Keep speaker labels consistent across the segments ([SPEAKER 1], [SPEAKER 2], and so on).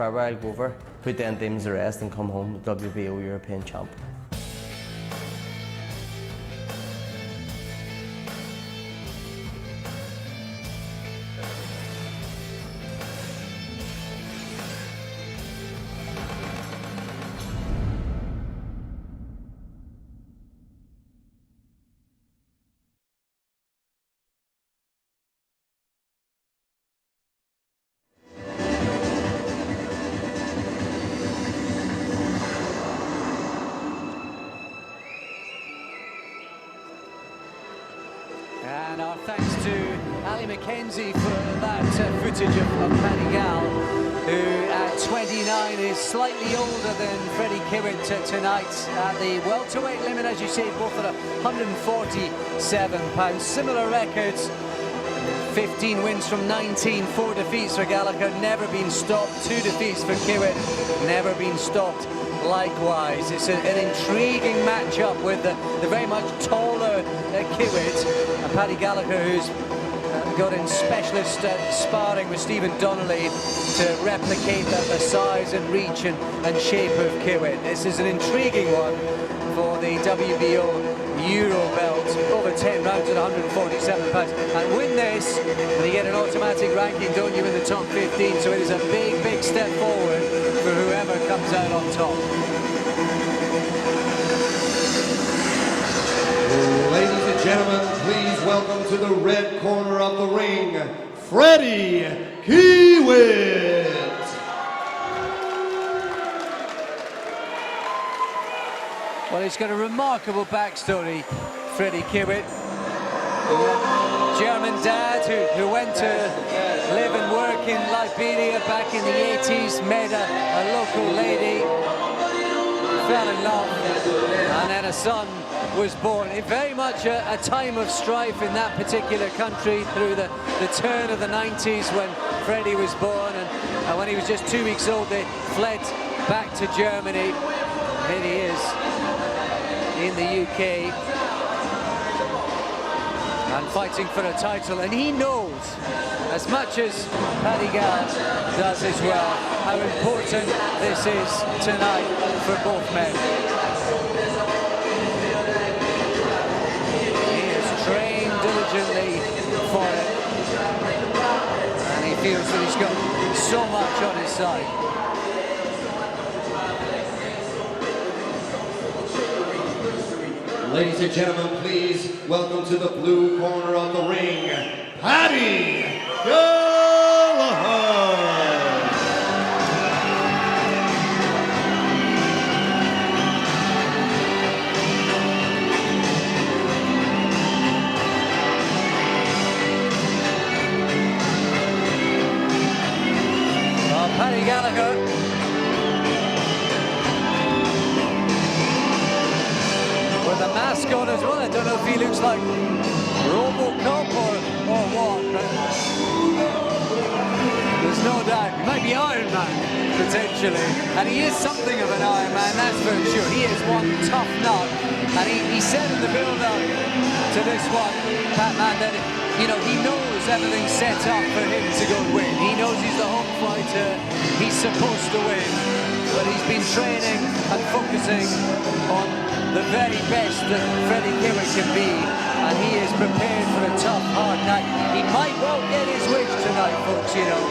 [SPEAKER 1] I'll go over, put the demons to rest and come home WBO European champ.
[SPEAKER 2] And our thanks to Ali McKenzie for that footage of Paddy Gal, who at 29 is slightly older than Freddy Kiwitt tonight at the welterweight limit, as you say, both at 147 pounds. Similar records, 15 wins from 19, 4 defeats for Ghallagher, never been stopped, 2 defeats for Kiwitt, never been stopped. Likewise, it's an intriguing matchup with the very much taller Kiwitt and Paddy Ghallager, who's got in specialist sparring with Stephen Donnelly to replicate the size and reach and shape of Kiwitt. This is an intriguing one for the WBO Euro belt, over 10 rounds at 147 pounds. And win this, and you get an automatic ranking, don't you, in the top 15, so it is a big, big step forward for whoever comes out on top.
[SPEAKER 3] Ladies and gentlemen, please welcome to the red corner of the ring, Freddy Kiwitt.
[SPEAKER 2] Well, he's got a remarkable backstory, Freddy Kiwitt. German dad who went to live and work in Liberia back in the 80s, met a local lady, fell in love, and then a son was born. In very much a time of strife in that particular country through the turn of the 90s when Freddy was born, and when he was just 2 weeks old they fled back to Germany. Here he is in the UK and fighting for a title, and he knows, as much as Paddy Gal does as well, how important this is tonight for both men. He has trained diligently for it, and he feels that he's got so much on his side.
[SPEAKER 3] Ladies and gentlemen, please welcome to the blue corner of the ring, Paddy Ghallager.
[SPEAKER 2] Well, Paddy Ghallager, with a mask on as well. I don't know if he looks like Robocop or what, but there's no doubt. He might be Iron Man, potentially. And he is something of an Iron Man, that's for sure. He is one tough nut. And he said in the build-up to this one, Pat-Man, that you know, he knows everything's set up for him to go and win. He knows he's the home fighter. He's supposed to win. But he's been training and focusing on the very best that Freddy Kiwitt can be, and he is prepared for a tough, hard night. He might well get his wish tonight, folks, you know.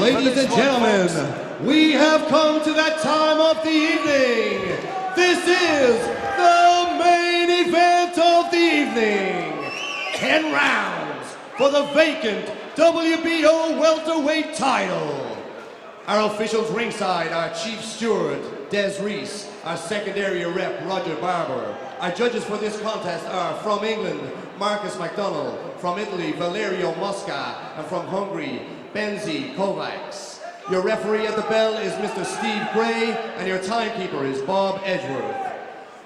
[SPEAKER 3] Ladies and gentlemen, we have come to that time of the evening. This is the main event of the evening. 10 rounds for the vacant WBO Welterweight Title. Our officials ringside are Chief Steward Des Reese, our secondary rep Roger Barber. Our judges for this contest are from England, Marcus McDonald, from Italy, Valerio Mosca, and from Hungary, Benzi Kovacs. Your referee at the bell is Mr. Steve Gray, and your timekeeper is Bob Edgeworth.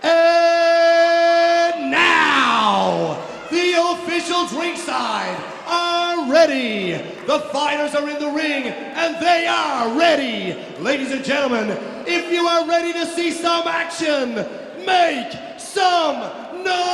[SPEAKER 3] And now, the officials ringside are ready. The fighters are in the ring, and they are ready. Ladies and gentlemen, if you are ready to see some action, make some noise!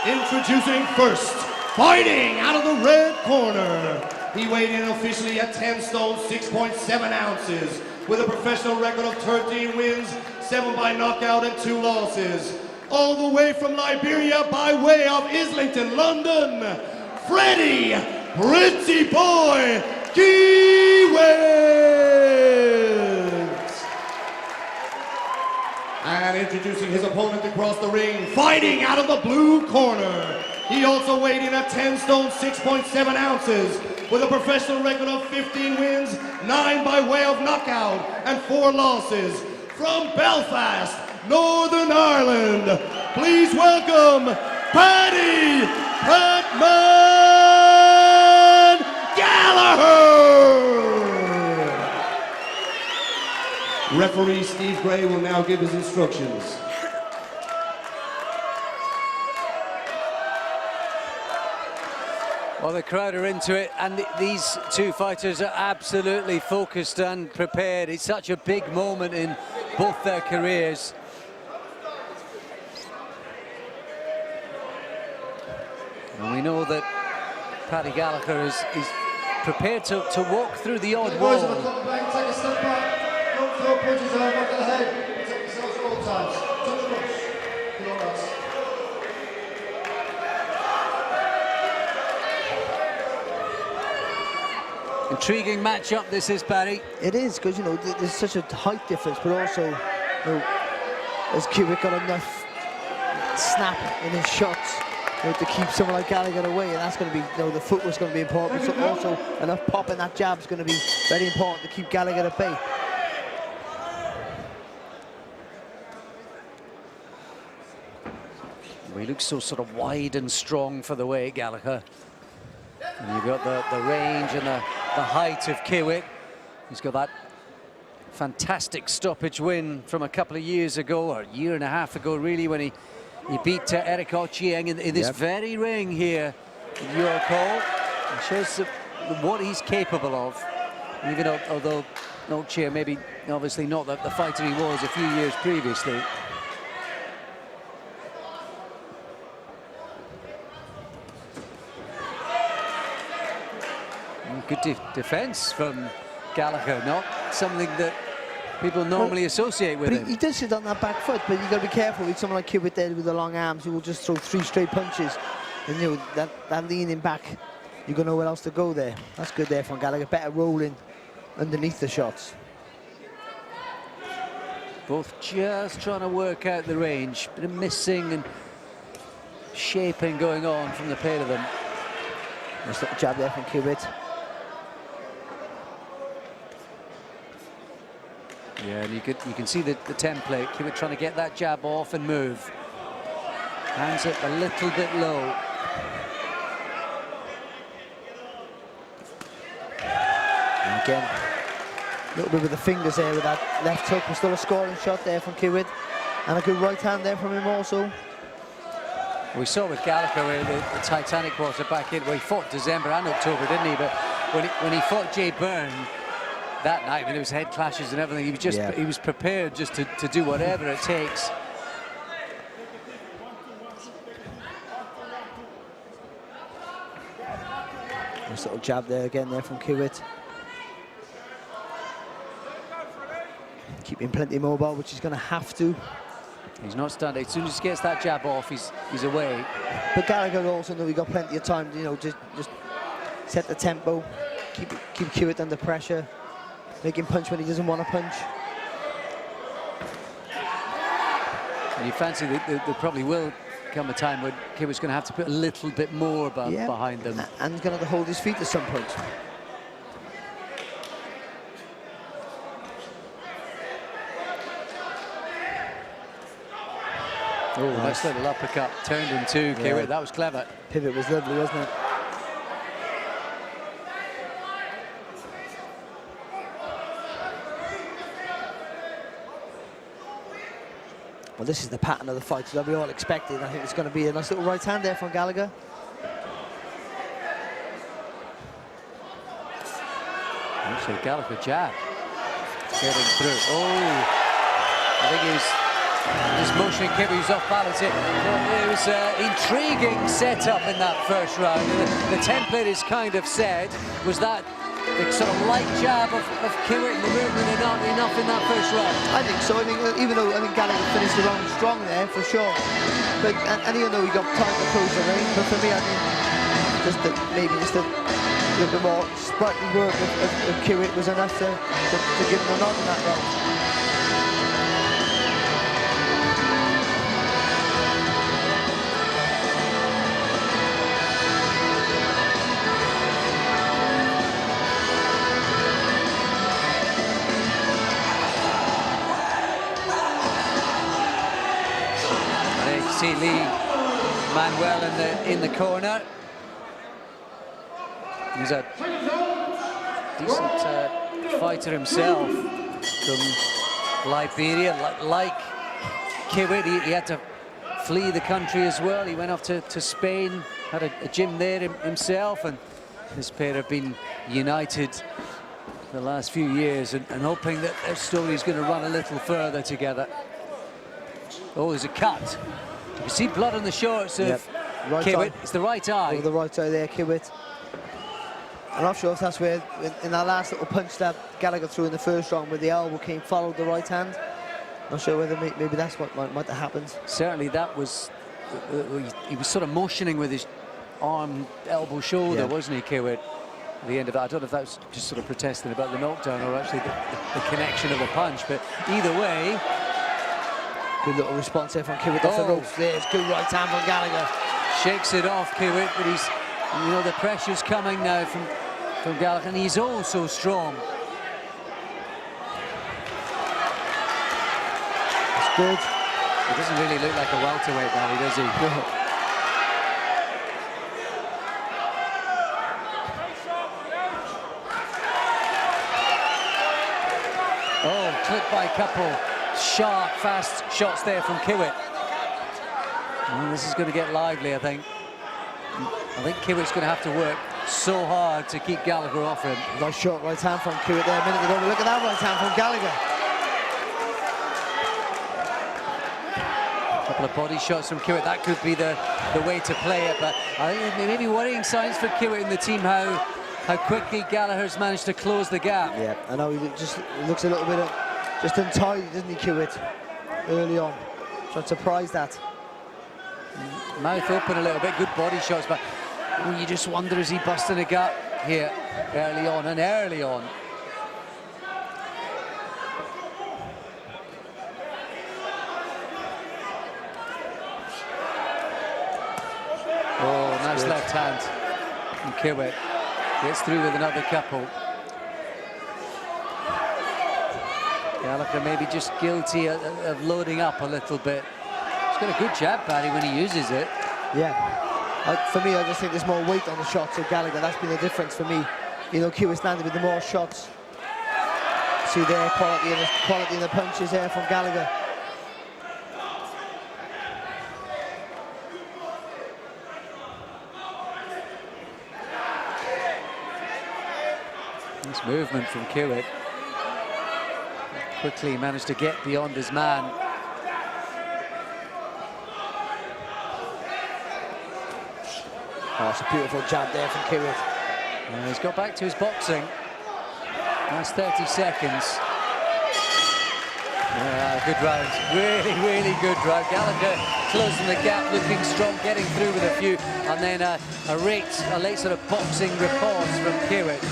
[SPEAKER 3] Introducing first, fighting out of the red corner. He weighed in officially at 10 stone, 6.7 ounces, with a professional record of 13 wins, 7 by knockout and 2 losses. All the way from Liberia by way of Islington, London, Freddy Pretty Boy Kiwitt. And introducing his opponent across the ring, fighting out of the blue corner. He also weighed in at 10 stone, 6.7 ounces, with a professional record of 15 wins, 9 by way of knockout, and 4 losses. From Belfast, Northern Ireland, please welcome Paddy Pat-Man Ghallager! Referee Steve Gray will now give his instructions.
[SPEAKER 2] Well, the crowd are into it, and these two fighters are absolutely focused and prepared. It's such a big moment in both their careers. And we know that Paddy Ghallager is prepared to walk through the odd wall.
[SPEAKER 4] Take a step back, don't throw punches over the head, protect yourselves at all times. Touch punch. Good on us.
[SPEAKER 2] Intriguing matchup this is, Paddy.
[SPEAKER 5] It is, because, you know, there's such a height difference, but also, you know, has Kiwitt got enough snap in his shots, you know, to keep someone like Ghallagher away, and that's going to be, you know, the footwork's going to be important, but also enough pop in that jab is going to be very important to keep Ghallagher at bay.
[SPEAKER 2] He looks so sort of wide and strong for the weight, Ghallagher. And you've got the range and the height of Kiwitt. He's got that fantastic stoppage win from a couple of years ago, or a year and a half ago, really, when he beat Eric Ochieng in this very ring here in your call. It shows what he's capable of, even although Ochieng maybe obviously not the fighter he was a few years previously. Good defense from Ghallagher, not something that people normally associate with him.
[SPEAKER 5] He does sit on that back foot, but you've got to be careful with someone like Kiwitt there with the long arms who will just throw 3 straight punches. And, you know, that leaning back, you've got nowhere else to go there. That's good there from Ghallagher, better rolling underneath the shots.
[SPEAKER 2] Both just trying to work out the range, bit of missing and shaping going on from the pair of them.
[SPEAKER 5] Nice little jab there from Kiwitt.
[SPEAKER 2] Yeah, and you can see the template. Kiwitt trying to get that jab off and move. Hands up a little bit low.
[SPEAKER 5] And again, a little bit with the fingers there with that left hook, but still a scoring shot there from Kiwitt. And a good right hand there from him also.
[SPEAKER 2] We saw with Ghallagher where the Titanic water back in, where he fought December and October, didn't he? But when he fought Jay Byrne that night, when there was head clashes and everything, he was just he was prepared just to do whatever it takes.
[SPEAKER 5] Nice little jab there again there from Kiwitt. Keeping plenty mobile, which he's going to have to.
[SPEAKER 2] He's not standing. As soon as he gets that jab off, he's away.
[SPEAKER 5] But Ghallagher also knew he got plenty of time, you know, just set the tempo, keep Kiwitt under pressure, make him punch when he doesn't want to punch.
[SPEAKER 2] And you fancy that there probably will come a time when Kiwitt's going to have to put a little bit more behind them.
[SPEAKER 5] And he's going to have to hold his feet at some point.
[SPEAKER 2] Oh, nice little uppercut turned in two, Kiwitt. That was clever.
[SPEAKER 5] Pivot was lovely, wasn't it? Well, this is the pattern of the fight that we all expected. I think it's going to be a nice little right hand there from Ghallagher.
[SPEAKER 2] Actually, Ghallagher jab. Getting through. Oh, I think he was just motioning Kiwitt. He was off balance. It was an intriguing setup in that first round. The template is kind of said was that the sort of light jab of Kiwitt and the movement and not enough in that first round.
[SPEAKER 5] I think so. I think even though I think Ghallagher finished the round strong there for sure, but and even though he got time to close the range, but for me I think maybe just a little bit more sprightly work of Kiwitt was enough to give him a nod in that round.
[SPEAKER 2] See Lee Manuel in the corner. He's a decent fighter himself from Liberia. Like Kiwitt, he had to flee the country as well. He went off to Spain, had a gym there himself, and this pair have been united the last few years and hoping that their story is going to run a little further together. Oh, there's a cut. You can see blood on the shorts of
[SPEAKER 5] right
[SPEAKER 2] Kiwitt.
[SPEAKER 5] eye.
[SPEAKER 2] It's the right eye.
[SPEAKER 5] Over the right eye there, Kiwitt. I'm not sure if that's where, in that last little punch that Ghallagher threw in the first round, where the elbow followed the right hand. Not sure whether maybe that's what might have happened.
[SPEAKER 2] Certainly that was, he was sort of motioning with his arm, elbow, shoulder, wasn't he, Kiwitt? At the end of that, I don't know if that was just sort of protesting about the knockdown or actually the connection of the punch, but either way.
[SPEAKER 5] Good little response there from Kiwitt off the ropes. There's good right hand from Ghallagher.
[SPEAKER 2] Shakes it off, Kiwitt, but he's, you know, the pressure's coming now from Ghallagher, and he's oh so strong.
[SPEAKER 5] It's good.
[SPEAKER 2] He doesn't really look like a welterweight, Barry, does he?
[SPEAKER 5] No.
[SPEAKER 2] Oh, clipped by a couple sharp, fast shots there from Kiwitt. Well, this is going to get lively, I think. I think Kiwitt's going to have to work so hard to keep Ghallagher off him.
[SPEAKER 5] Nice short right hand from Kiwitt there a minute ago. Look at that right hand from Ghallagher.
[SPEAKER 2] A couple of body shots from Kiwitt. That could be the way to play it, but I think there may be worrying signs for Kiwitt and the team how quickly Gallagher's managed to close the gap.
[SPEAKER 5] Yeah, I know he looks a little bit just untidy, doesn't he, Kiwitt, early on. So I'm surprised that.
[SPEAKER 2] Mouth open a little bit, good body shots, but you just wonder, is he busting a gap here early on? Oh, nice left hand from Kiwitt. Gets through with another couple. Ghallagher maybe just guilty of loading up a little bit. He's got a good jab, Paddy, when he uses it.
[SPEAKER 5] Yeah. For me, I just think there's more weight on the shots of Ghallagher. That's been the difference for me. You know, Kiwitt's landed with the more shots. See there, quality in the punches there from Ghallagher.
[SPEAKER 2] Nice movement from Kiwitt. Quickly managed to get beyond his man.
[SPEAKER 5] Oh, it's a beautiful jab there from Kiwitt.
[SPEAKER 2] He's got back to his boxing. Nice 30 seconds. Good round. Really good round. Ghallagher closing the gap, looking strong, getting through with a few, and then a late sort of boxing riposte from Kiwitt.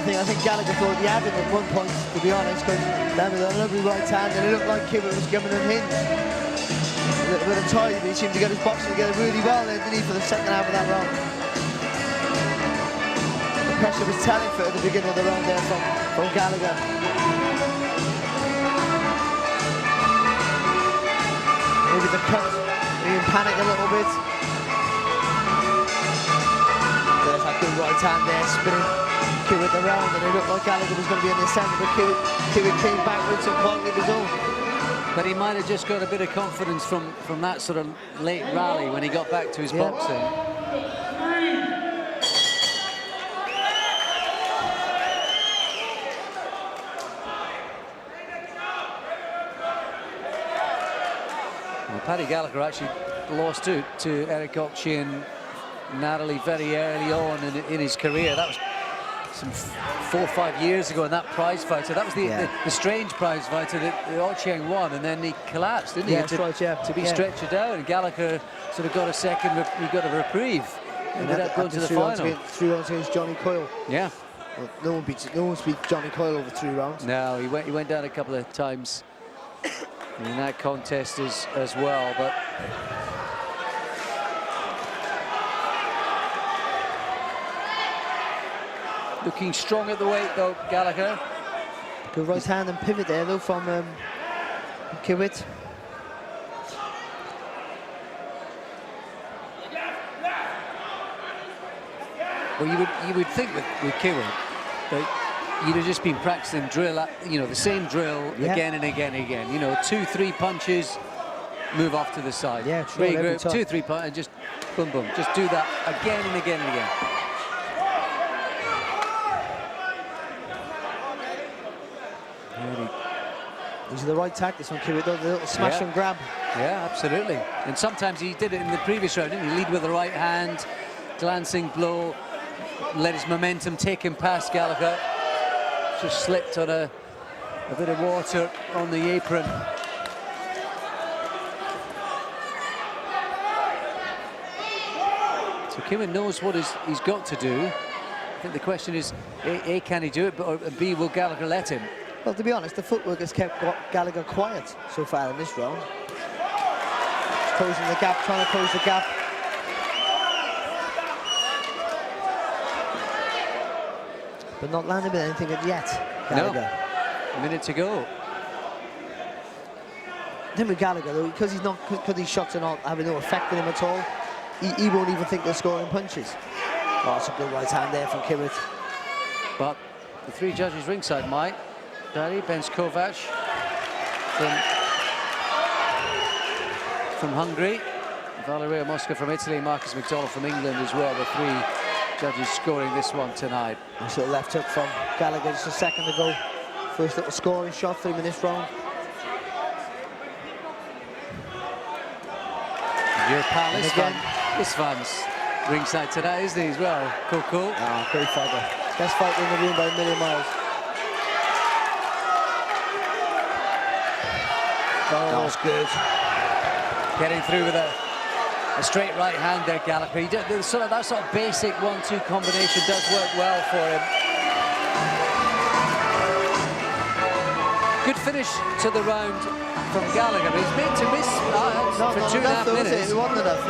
[SPEAKER 5] I think Ghallagher thought he had him at one point, to be honest, because that was a lovely right hand, and it looked like Kiwitt was giving him hints. A little bit of time, but he seemed to get his boxing together really well there, didn't he, for the second half of that round. The pressure was telling for at the beginning of the round there from Ghallagher. Maybe the cut, maybe panic a little bit. There's that good right hand there, spinning. Kiwitt around, and it looked like Ghallagher was going to be in the centre, but Kiwitt came back with some quality of his own.
[SPEAKER 2] But he might have just got a bit of confidence from that sort of late rally when he got back to his boxing. Well, Paddy Gallagher actually lost to Eric Oxley and Natalie very early on in his career. That was some 4 or 5 years ago in that prize fighter. That was the strange prize fighter that Ochieng won, and then he collapsed, didn't he? To be stretchered out, and Gallagher sort of got a second, he got a reprieve. Ended up going to the final.
[SPEAKER 5] 3 rounds against Johnny Coyle.
[SPEAKER 2] Yeah.
[SPEAKER 5] Well, no one's beat Johnny Coyle over 3 rounds.
[SPEAKER 2] No, he went down a couple of times in that contest as well, but looking strong at the weight though, Gallagher.
[SPEAKER 5] Good right hand and pivot there though from Kiwitt.
[SPEAKER 2] Well, you would think with Kiwitt that you'd have just been practicing drill, you know, the same drill again and again and again. You know, 2-3 punches, move off to the side.
[SPEAKER 5] Yeah,
[SPEAKER 2] regroup, 2-3 punches, and just boom, boom. Just do that again and again and again.
[SPEAKER 5] These are the right tactics from Kiwitt, the little smash and grab.
[SPEAKER 2] Yeah, absolutely. And sometimes he did it in the previous round, didn't he? Lead with the right hand, glancing blow, let his momentum take him past Gallagher. Just slipped on a bit of water on the apron. So Kiwitt knows what he's got to do. I think the question is, A, can he do it, or B, will Gallagher let him?
[SPEAKER 5] Well, to be honest, the footwork has kept Gallagher quiet so far in this round. Closing the gap, trying to close the gap. But not landing with anything yet, Gallagher.
[SPEAKER 2] No. A minute to go.
[SPEAKER 5] Then with Gallagher, though, because these shots are not having no effect on him at all, he won't even think they're scoring punches. Oh, it's a good right hand there from Kiwitt.
[SPEAKER 2] But the 3 judges ringside, Mike. Paddy, Benz Kovac from Hungary, Valerio Mosca from Italy, Marcus McDonald from England as well. The 3 judges scoring this one tonight.
[SPEAKER 5] Nice little left hook from Gallagher just a second ago. First little scoring shot for him in this round.
[SPEAKER 2] Your pal Isfan's ringside today, isn't he, as well? Cool.
[SPEAKER 5] Ah, great fighter. Best fighter in the room by a million miles. Oh, that's good.
[SPEAKER 2] Getting through with a straight right hand there, Gallagher. That sort of basic 1-2 combination does work well for him. Good finish to the round from Gallagher. He's made to miss for 2.5 minutes.
[SPEAKER 5] It wasn't enough.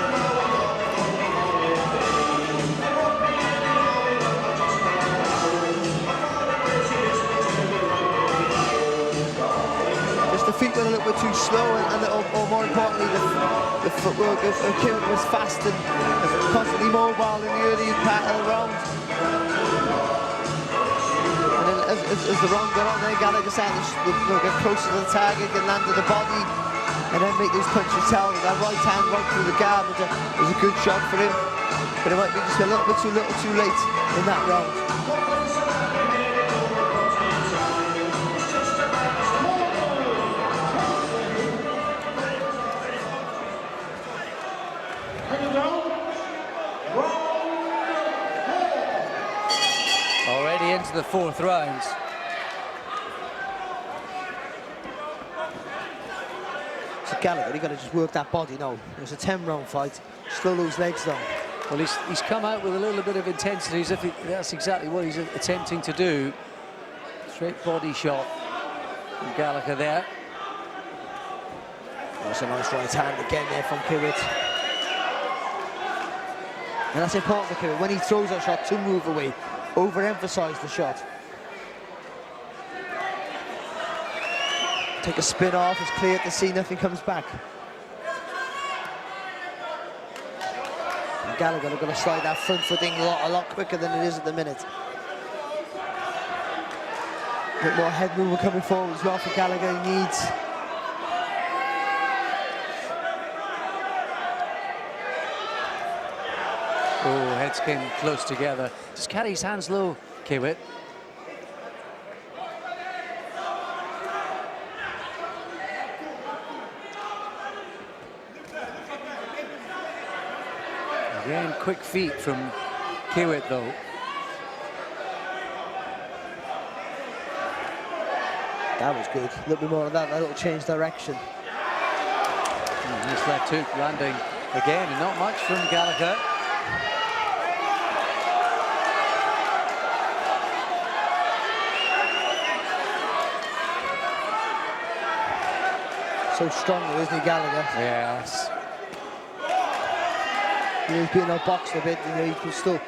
[SPEAKER 5] The feet went a little bit too slow, or more importantly, the footwork of Kiwitt was fast and constantly mobile in the early part of the round. And then as the round got on, then Gallagher started to get closer to the target, get land to the body, and then make those punches tell. That right hand right through the guard was a good shot for him, but it might be just a little bit too late in that round.
[SPEAKER 2] Already into the 4th round.
[SPEAKER 5] So Gallagher, you got to just work that body now. It was a 10-round fight. Slow those legs down.
[SPEAKER 2] Well, he's come out with a little bit of intensity, as if that's exactly what he's attempting to do. Straight body shot from Gallagher there.
[SPEAKER 5] That's a nice right hand again there from Kiwitt. And that's important for Kiwitt. When he throws that shot, to move away. Overemphasize the shot. Take a spin off, it's clear to see nothing comes back. And Gallagher are going to slide that front footing a lot quicker than it is at the minute. bit more head movement coming forward as well for Ghallagher. He needs.
[SPEAKER 2] Oh, heads came close together. Just carry his hands low, Kiwitt. Again, quick feet from Kiwitt, though.
[SPEAKER 5] That was good. A little bit more of that little change direction.
[SPEAKER 2] Nice left hook landing again, and not much from Ghallagher.
[SPEAKER 5] So strong, though, isn't he, Ghallagher?
[SPEAKER 2] Yes.
[SPEAKER 5] He's being outboxed a bit, he can still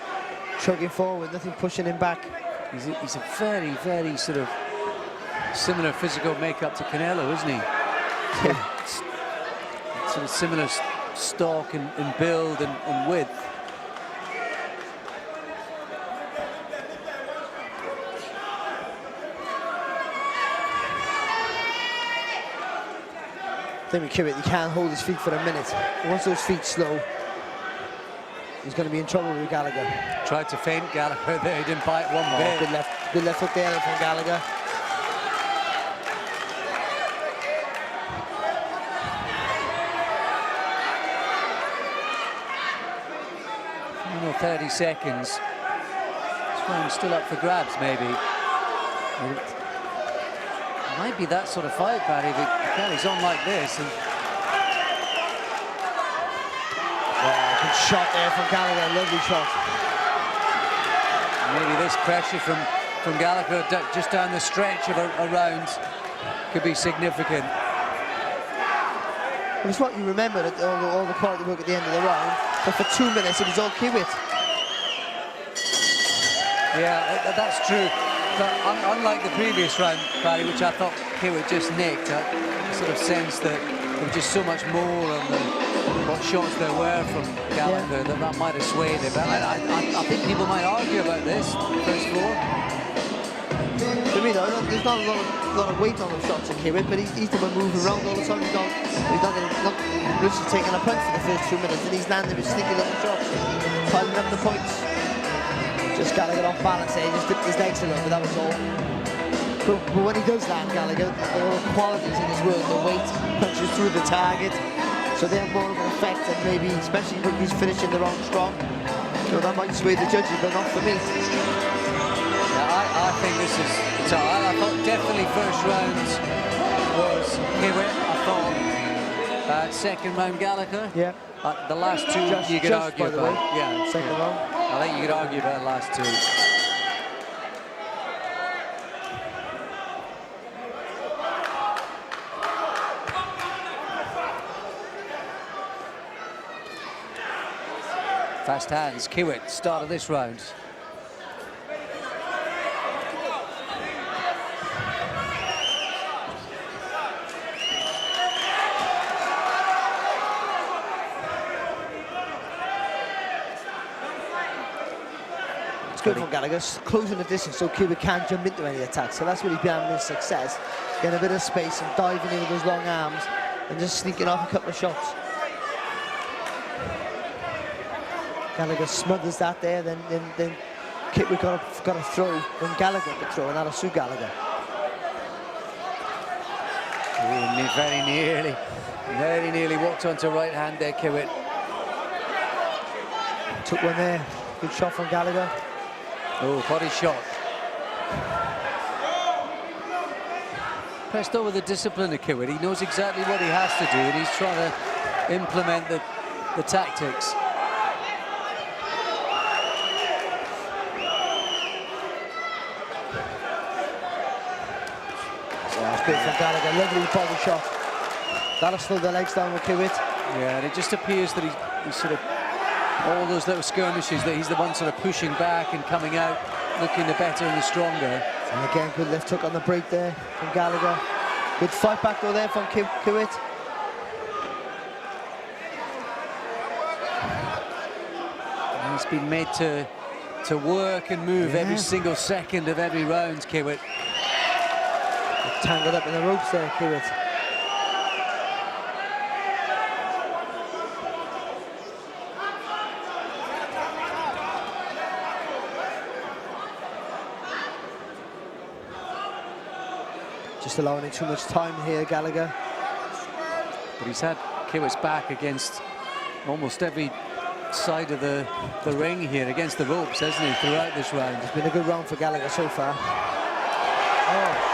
[SPEAKER 5] chugging forward, nothing pushing him back.
[SPEAKER 2] He's a very, very sort of similar physical makeup to Canelo, isn't he?
[SPEAKER 5] Yeah.
[SPEAKER 2] Sort of similar stalk and build and width.
[SPEAKER 5] I think with Kiwitt, he can't hold his feet for a minute. Once those feet slow, he's going to be in trouble with Ghallagher.
[SPEAKER 2] Tried to feint Ghallagher there, he didn't bite one bit.
[SPEAKER 5] Good left hook there from Ghallagher.
[SPEAKER 2] You know, 30 seconds. This one's still up for grabs, maybe. It might be that sort of fight, Paddy, that carries on like this. And
[SPEAKER 5] Good shot there from Ghallagher, lovely shot.
[SPEAKER 2] maybe this pressure from Ghallagher just down the stretch of a round could be significant.
[SPEAKER 5] It's what you remember, that all the quality work at the end of the round, but for 2 minutes it was all Kiwitt.
[SPEAKER 2] Yeah, that's true. But unlike the previous round, Paddy, which I thought Kiwitt just nicked, I sort of sensed that there was just so much more on what shots there were from Ghallagher that might have swayed him. But I think people might argue about this first floor.
[SPEAKER 5] For me, though, there's not a lot of weight on the shots in Kiwitt, but he's the one moving around all the time. He's not literally taking a punch for the first 2 minutes, and he's landing with sneaky little shots, piling up the points. Just Ghallagher off balance there, he just dipped his legs a little bit, that was all. But when he does land, Ghallagher, all the qualities in his work, the weight punches through the target, so they have more of an effect, and maybe, especially when he's finishing the round strong, so that might sway the judges, but not for me.
[SPEAKER 2] Yeah, I think this is tight. I thought definitely first round was Kiwitt. I thought second round Ghallagher.
[SPEAKER 5] Yeah.
[SPEAKER 2] The last two you could argue
[SPEAKER 5] by the
[SPEAKER 2] about.
[SPEAKER 5] way.
[SPEAKER 2] Yeah,
[SPEAKER 5] Second round.
[SPEAKER 2] I think you could argue about the last two. Fast hands, Kiwitt, start of this round.
[SPEAKER 5] It's good from Ghallagher, closing the distance so Kiwitt can't jump into any attacks. So that's what he's been having his success. Getting a bit of space and diving in with his long arms and just sneaking off a couple of shots. Ghallagher smothers that there, then Kiwitt got a throw when Ghallagher got the throw, and that'll suit Ghallagher.
[SPEAKER 2] Ooh, very nearly walked onto right hand there, Kiwitt.
[SPEAKER 5] Took one there, good shot from Ghallagher.
[SPEAKER 2] Oh, body shot. Pressed over the discipline of Kiwitt. He knows exactly what he has to do, and he's trying to implement the tactics.
[SPEAKER 5] Good from Ghallagher, lovely body shot. That'll slow the legs down with Kiwitt.
[SPEAKER 2] Yeah, and it just appears that he's sort of, all those little skirmishes, that he's the one sort of pushing back and coming out, looking the better and the stronger.
[SPEAKER 5] And again, good left hook on the break there from Ghallagher. Good fight back though there from Kiwitt.
[SPEAKER 2] And he's been made to work and move every single second of every round, Kiwitt.
[SPEAKER 5] Tangled up in the ropes there, Kiwitt. Just allowing him too much time here, Ghallagher.
[SPEAKER 2] But he's had Kiwitt's back against almost every side of the ring here, against the ropes, hasn't he, throughout this round?
[SPEAKER 5] It's been a good round for Ghallagher so far.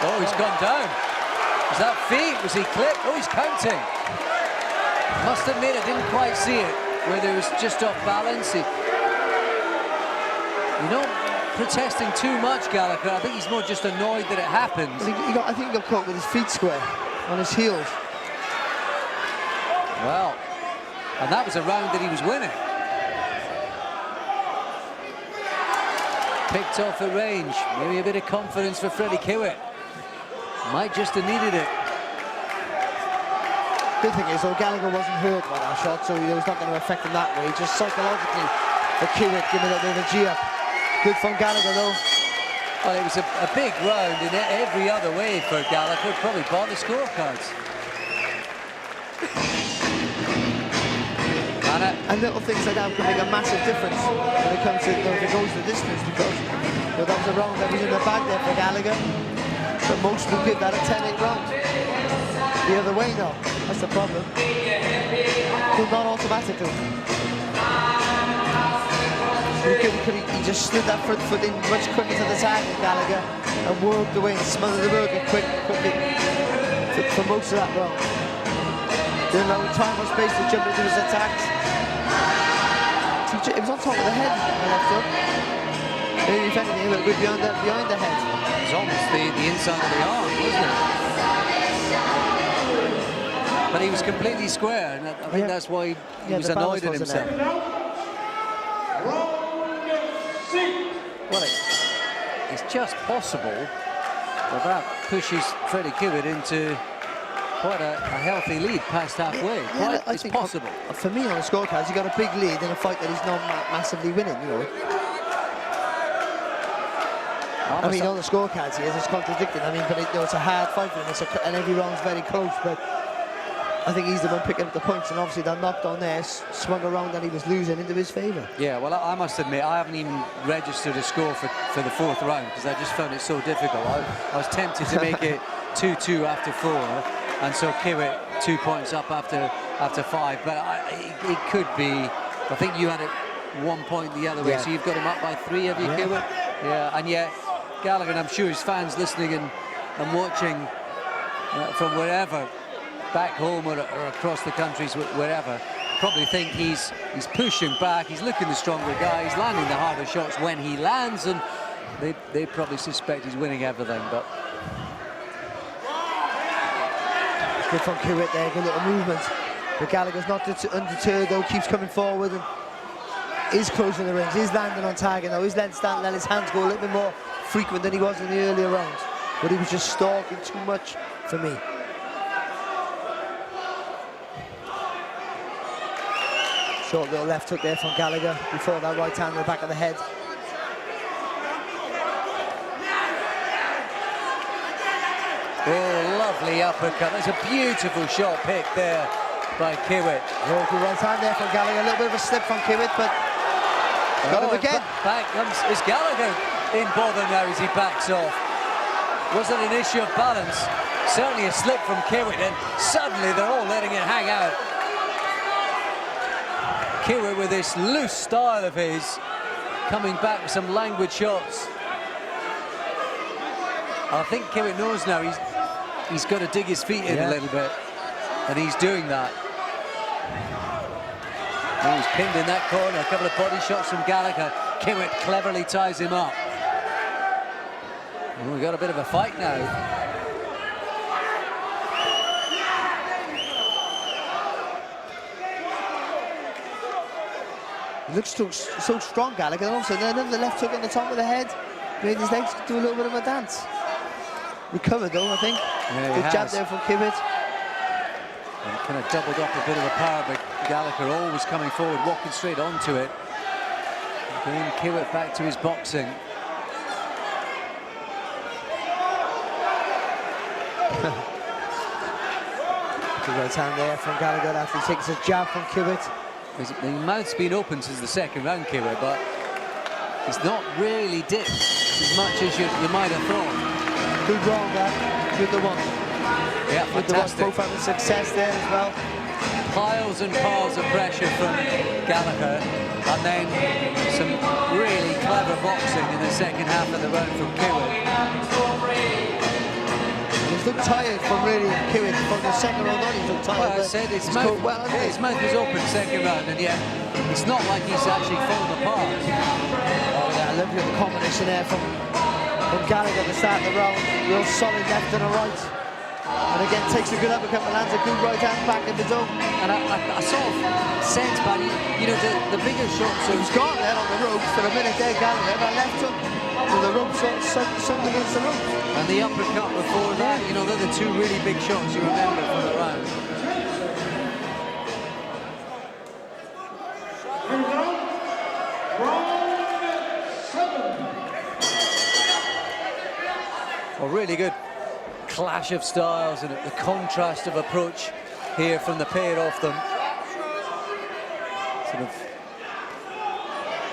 [SPEAKER 2] Oh, he's gone down. Was that feet? Was he clipped? Oh, he's counting. Must admit, I didn't quite see it, whether he was just off balance. You're not protesting too much, Ghallagher. I think he's more just annoyed that it happened.
[SPEAKER 5] I think he got caught with his feet square on his heels.
[SPEAKER 2] Well, and that was a round that he was winning. Picked off at range. Maybe a bit of confidence for Freddy Kiwitt. Might just have needed it.
[SPEAKER 5] Good thing is, though, Ghallagher wasn't hurt by that shot, so it was not going to affect him that way. Just psychologically, for Kiwitt, giving it a bit of a G-up. Good from Ghallagher, though.
[SPEAKER 2] Well, it was a big round in every other way for Ghallagher. Probably bought the scorecards.
[SPEAKER 5] And little things like that can make a massive difference when it comes to, if it goes the distance, because that was a round that was in the bag there for Ghallagher. But most will give that a 10-8 round. The other way now, that's the problem. But not automatically. He just slid that front foot in much quicker to the tag than Ghallagher and worked away and smothered the burger quickly for most of that round. Didn't allow time or space to jump into his attacks. It was on top of the head, the left hook. Maybe if anything, a little bit behind the head.
[SPEAKER 2] It was almost the inside of the arm, wasn't it? But he was completely square, and I think that's why he was annoyed at himself. Well, it's just possible that pushes Freddy Kiwitt into quite a healthy lead past halfway. It's possible.
[SPEAKER 5] For me, on the scorecards, he got a big lead in a fight that he's not massively winning, you know. I mean, on the scorecards here, it's contradicting. I mean, but it's a hard fight for him, and every round's very close, but I think he's the one picking up the points, and obviously that knockdown there swung around and he was losing into his favour. Yeah, well, I must admit, I haven't even registered a score for the fourth round, because I just found it so difficult. I was tempted to make it 2-2 after 4, and so Kiwitt 2 points up after 5, but it could be. I think you had it 1 point the other way, so you've got him up by 3, have you, Kiwitt? Yeah, and yet Ghallagher, and I'm sure his fans listening and watching from wherever, back home or across the countries, wherever, probably think he's pushing back, he's looking the stronger guy, he's landing the harder shots when he lands, and they probably suspect he's winning everything, but... Good from Kiwitt there, good little movement. But Gallagher's not undeterred though, keeps coming forward and is closing the rings, is landing on target now, is letting his hands go a little bit more frequent than he was in the earlier rounds. But he was just stalking too much for me. Short little left hook there from Ghallagher before that right hand in the back of the head.
[SPEAKER 2] Oh, lovely uppercut. That's a beautiful shot pick there by Kiwitt.
[SPEAKER 5] Oh, good right hand there from Ghallagher. A little bit of a slip from Kiwitt, but got him again.
[SPEAKER 2] Back comes, is Ghallagher in bother now as he backs off? Was it an issue of balance? Certainly a slip from Kiwitt, and suddenly they're all letting it hang out. Kiwitt with this loose style of his, coming back with some languid shots. I think Kiwitt knows now he's got to dig his feet in a little bit, and he's doing that. Oh, he's pinned in that corner, a couple of body shots from Ghallagher. Kiwitt cleverly ties him up. Oh, we've got a bit of a fight now.
[SPEAKER 5] He looks so strong, Ghallagher, and also another left hook on the top of the head. Made his legs do a little bit of a dance. Recovered though, I think.
[SPEAKER 2] Yeah,
[SPEAKER 5] good jab there from Kiwitt.
[SPEAKER 2] And kind of doubled up a bit of the power, but Ghallagher always coming forward, walking straight onto it. Again, Kiwitt back to his boxing.
[SPEAKER 5] Good right hand there from Ghallagher after he takes a jab from Kiwitt.
[SPEAKER 2] The mouth's been open since the second round, Kiwitt, but he's not really dipped as much as you might have thought.
[SPEAKER 5] Good wrong there, good the one.
[SPEAKER 2] Yeah,
[SPEAKER 5] Good the one,
[SPEAKER 2] fantastic.
[SPEAKER 5] both having success there as well.
[SPEAKER 2] Piles and piles of pressure from Ghallagher, and then some really clever boxing in the second half of the round from Kiwitt.
[SPEAKER 5] He's looked tired from really Kiwitt from the second round on. He's looked tired.
[SPEAKER 2] Well, I said his mouth was open second round, and yet it's not like he's actually fallen apart.
[SPEAKER 5] Oh yeah, I love the combination there from Ghallagher at the start of the round. Real solid left and a right. And again, takes a good uppercut, but lands a good right hand back in the dome.
[SPEAKER 2] And I sort of sense, Paddy, you know, the bigger shots.
[SPEAKER 5] He was gone there on the ropes for a minute there, Ghallagher. And I left him with the ropes sunk against the ropes.
[SPEAKER 2] And the uppercut before that, you know, they're the two really big shots you remember from the round. A really good clash of styles and the contrast of approach here from the pair of them. Sort of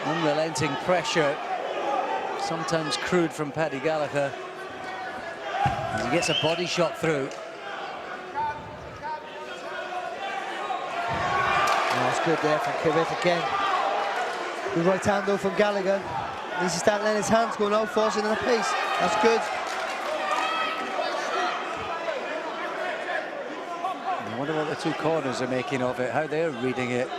[SPEAKER 2] unrelenting pressure, sometimes crude from Paddy Ghallager, as he gets a body shot through.
[SPEAKER 5] Oh, that's good there from Kiwitt again. Good right hand though from Ghallagher. He needs to start letting his hands go now, forcing in the pace. That's good.
[SPEAKER 2] I wonder what the two corners are making of it, how they're reading it.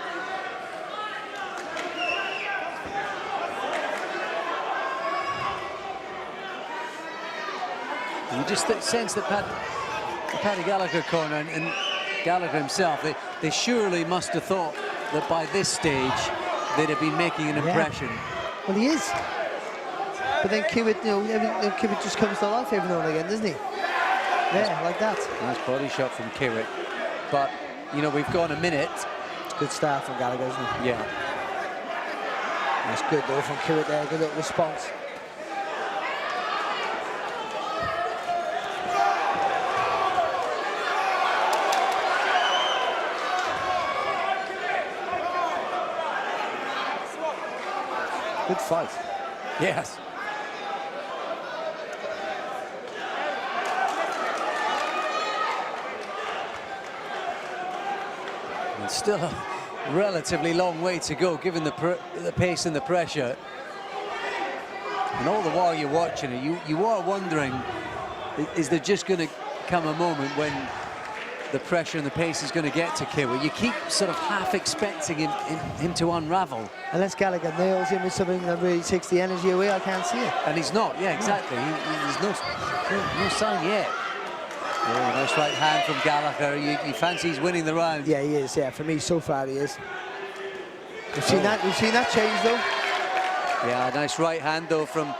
[SPEAKER 2] You just sense that Paddy Ghallager corner and Ghallagher himself, they surely must have thought that by this stage they'd have been making an impression.
[SPEAKER 5] Well, he is. But then Kiwitt, you know, Kiwitt just comes to life every now and again, doesn't he? Yeah, like that.
[SPEAKER 2] Nice body shot from Kiwitt. But, you know, we've gone a minute.
[SPEAKER 5] Good start from Ghallagher, isn't it?
[SPEAKER 2] Yeah.
[SPEAKER 5] That's good though from Kiwitt there, good little response. Good fight.
[SPEAKER 2] Yes. And still a relatively long way to go, given the pace and the pressure. And all the while you're watching it, you are wondering, is there just going to come a moment when the pressure and the pace is going to get to Kiwitt? You keep sort of half expecting him to unravel.
[SPEAKER 5] Unless Ghallagher nails him with something that really takes the energy away, I can't see it.
[SPEAKER 2] And he's not, yeah, exactly. He's no sign yet. Oh, nice right hand from Ghallagher. You fancy he's winning the round?
[SPEAKER 5] Yeah, he is. Yeah, for me, so far he is. We've seen that change though.
[SPEAKER 2] Yeah, nice right hand though from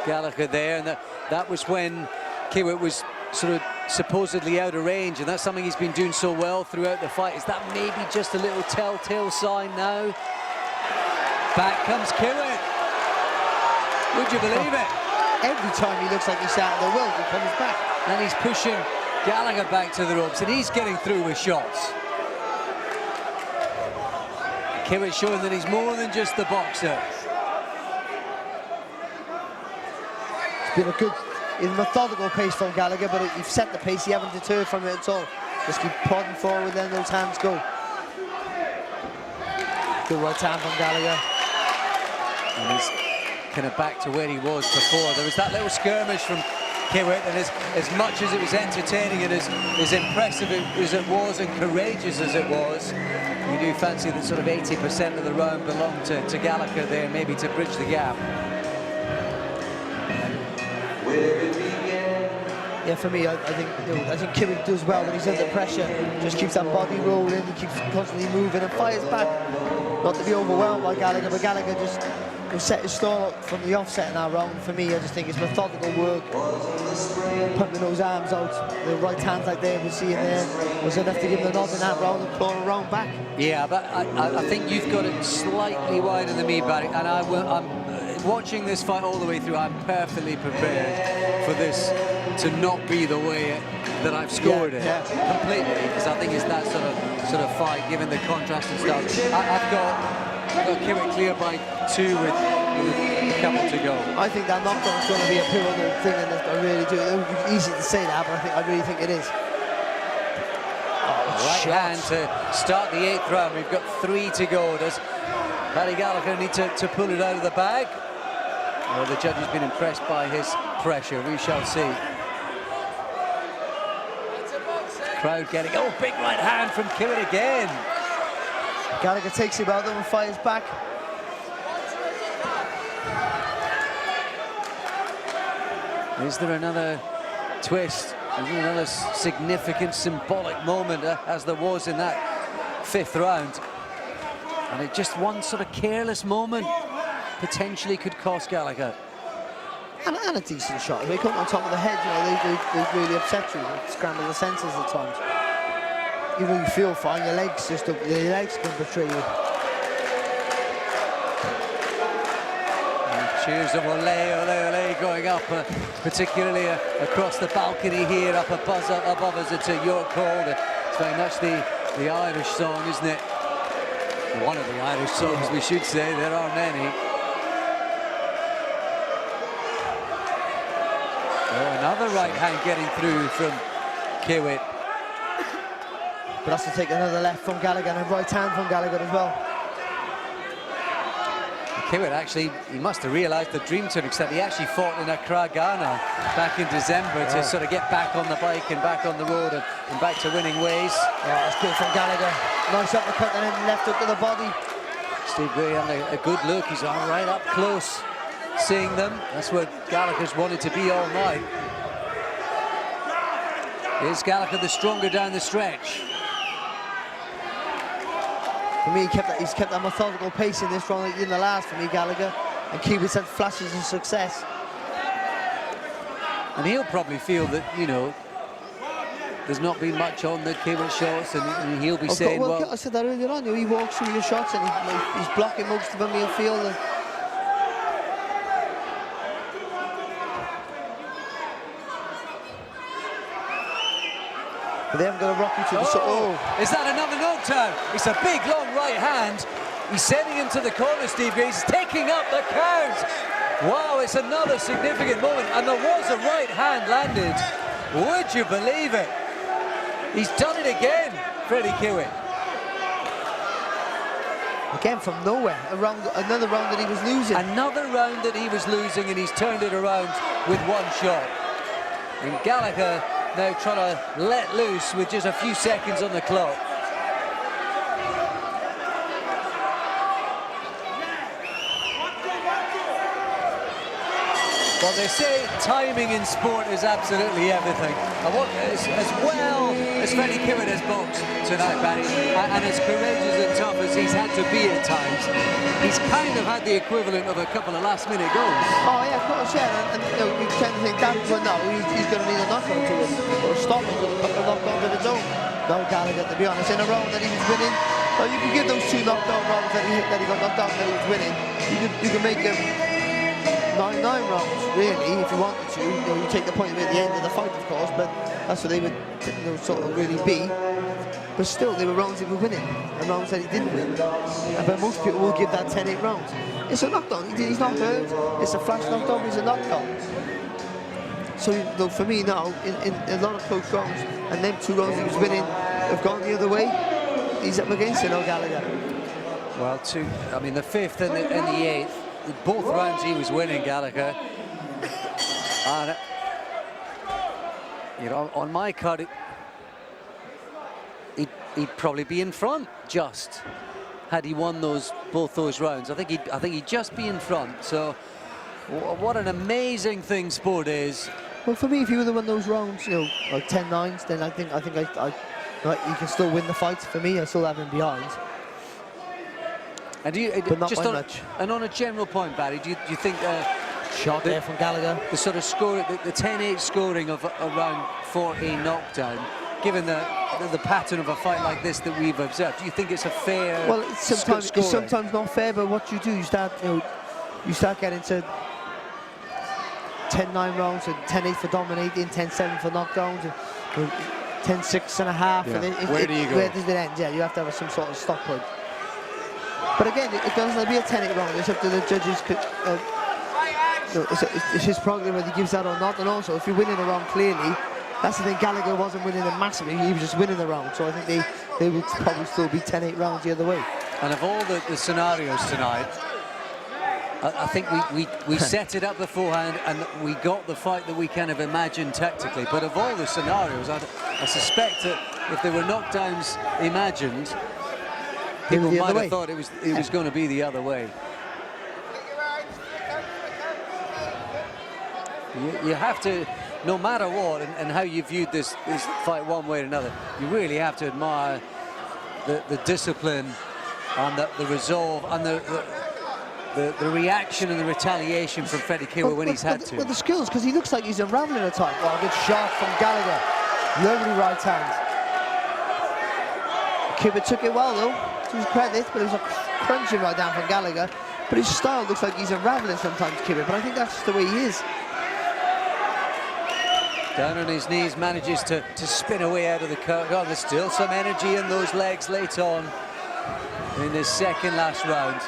[SPEAKER 2] Ghallagher there, and that was when Kiwitt was sort of supposedly out of range, and that's something he's been doing so well throughout the fight. Is that maybe just a little telltale sign now? Back comes Kiwitt. Would you believe it?
[SPEAKER 5] Every time he looks like he's out of the world, he comes back.
[SPEAKER 2] And he's pushing Ghallagher back to the ropes, and he's getting through with shots. Kiwitt showing that he's more than just the boxer.
[SPEAKER 5] It's been a good, methodical pace from Ghallagher, but you've set the pace, you haven't deterred from it at all. Just keep plodding forward, then those hands go. Good right hand from Ghallagher.
[SPEAKER 2] And he's kind of back to where he was before. There was that little skirmish from Kiwitt, and as much as it was entertaining and as impressive as it was and courageous as it was, you do fancy that sort of 80% of the round belonged to Ghallagher there, maybe to bridge the gap.
[SPEAKER 5] Yeah, for me, I think Kiwitt does well when he's under pressure. Just keeps that body rolling, he keeps constantly moving and fires back. Not to be overwhelmed by Ghallagher, but Ghallagher just set his stall up from the offset in that round. For me, I just think it's methodical work, pumping those arms out. The right hands like they were seeing there was enough to give him the nod in that round and claw around back.
[SPEAKER 2] Yeah, but I think you've got it slightly wider than me, Barry, and watching this fight all the way through, I'm perfectly prepared for this to not be the way that I've scored it completely, because I think it's that sort of fight, given the contrast and stuff. I've got Kiwitt clear by 2 with a couple to go.
[SPEAKER 5] I think that knockdown is going to be a pivotal thing, and I really do. It would be easy to say that, but I really think it is.
[SPEAKER 2] Right hand to start the 8th round. We've got 3 to go. Does Paddy Ghallager need to pull it out of the bag? Well, the judge has been impressed by his pressure. We shall see. Crowd getting, oh, big right hand from Kiwitt again.
[SPEAKER 5] Gallagher takes him out and fires back.
[SPEAKER 2] Is there another twist? Is there another significant symbolic moment as there was in that 5th round? And it just one sort of careless moment potentially could cost Ghallagher.
[SPEAKER 5] And a decent shot. They come on top of the head, you know, they really upset you. They scramble the senses at times. You know, you feel fine, your legs can betray you.
[SPEAKER 2] And cheers of ole, ole, ole going up, particularly across the balcony here, up above us. It's a York call. It's very much the Irish song, isn't it? One of the Irish songs, we should say. There are many. Oh, another right hand getting through from Kiwitt.
[SPEAKER 5] But has to take another left from Gallagher and a right hand from Gallagher as well.
[SPEAKER 2] Kiwitt actually, he must have realised the dream to an extent. He actually fought in Accra, Ghana back in December to sort of get back on the bike and back on the road and back to winning ways.
[SPEAKER 5] Oh, that's good from Gallagher. Nice uppercut and then left hook to the body.
[SPEAKER 2] Steve Gray having a good look. He's all right up close, seeing them. That's where Gallagher's wanted to be all night. Is Gallagher the stronger down the stretch?
[SPEAKER 5] For me, he's kept that methodical pace in this round in the last for me, Gallagher. And Kiwitt's had flashes of success.
[SPEAKER 2] And he'll probably feel that, you know, there's not been much on the Kiwitt shots, and he'll be saying, well,
[SPEAKER 5] I said that earlier on, you know, he walks through your shots and he's blocking most of them, he'll feel that. But they haven't got a rocky to the
[SPEAKER 2] Is that another knockdown? It's a big, long right hand. He's sending him to the corner, Steve Gray. He's taking up the count. Wow, it's another significant moment. And there was a right hand landed. Would you believe it? He's done it again, Freddy Kiwitt.
[SPEAKER 5] Again from nowhere, another round that he was losing.
[SPEAKER 2] Another round that he was losing, and he's turned it around with one shot. And Ghallagher now trying to let loose with just a few seconds on the clock. Well, they say timing in sport is absolutely everything. And as well as Freddy Kiwitt has boxed tonight, Paddy, and as courageous and tough as he's had to be at times, he's kind of had the equivalent of a couple of last-minute goals.
[SPEAKER 5] Oh yeah, of course, yeah. And you know, you tend to think that, well, no, he's going to need a knockout to win, or a stop him with a couple of knockdowns of his own. No, Gallagher, to be honest, in a round that he was winning, well, you can give those 2 knockdown rounds that he got knocked down that he was winning. You can make them 9 rounds, really, if you wanted to. You know, you take the point at the end of the fight, of course, but that's what they would, you know, sort of really be. But still, they were rounds he was winning, and rounds that he didn't win. But most people will give that 10-8 rounds. It's a knockdown. He's not hurt. It's a flash knockdown. It's a knockdown. So, you know, for me now, in a lot of close rounds, and them 2 rounds he was winning have gone the other way. He's up against it now, Ghallagher.
[SPEAKER 2] Well, I mean, the 5th and the 8th. Both rounds he was winning, Ghallagher. And, you know, on my card, he'd probably be in front just had he won both those rounds. I think he'd just be in front. So, what an amazing thing sport is.
[SPEAKER 5] Well, for me, if he would have won those rounds, you know, like 10-9s, then I think he can still win the fight. For me, I still have him behind.
[SPEAKER 2] And
[SPEAKER 5] but not
[SPEAKER 2] just
[SPEAKER 5] by much.
[SPEAKER 2] And on a general point, Barry, do you think
[SPEAKER 5] shot there from Ghallagher,
[SPEAKER 2] the sort of score, the 10-8 scoring of around 14 knockdown, given the pattern of a fight like this that we've observed, do you think it's a fair?
[SPEAKER 5] Well, it's sometimes not fair, but what you do, you start, you know, you start getting to 10-9 rounds, and 10-8 for dominating, 10-7 for knockdowns, 10-6 and a half.
[SPEAKER 2] Yeah.
[SPEAKER 5] And
[SPEAKER 2] Where do you go?
[SPEAKER 5] Where does it end? Yeah, you have to have some sort of stop point. But again, it doesn't have to be a 10-8 round. It's up to the judges. It's his program whether he gives that or not. And also, if you're winning the round clearly, that's the thing. Gallagher wasn't winning them massively. He was just winning the round. So I think they would probably still be 10-8 rounds the other way.
[SPEAKER 2] And of all the scenarios tonight, I think we set it up beforehand and we got the fight that we kind of imagined tactically. But of all the scenarios, I suspect that if there were knockdowns imagined, people might have thought it was going to be the other way. You have to, no matter what and how you viewed this fight one way or another, you really have to admire the discipline and the resolve and the reaction and the retaliation from Freddy Kiwitt when he's had to.
[SPEAKER 5] Well, the skills, because he looks like he's unraveling a time. Oh, good shot from Ghallagher. Lovely right hand. Kiwitt took it well, though, to his credit, but it was a crunching right down from Ghallagher. But his style looks like he's unraveling sometimes, Kiwitt, but I think that's the way he is.
[SPEAKER 2] Down on his knees, manages to spin away out of the curve. Oh, there's still some energy in those legs late on in this second last round.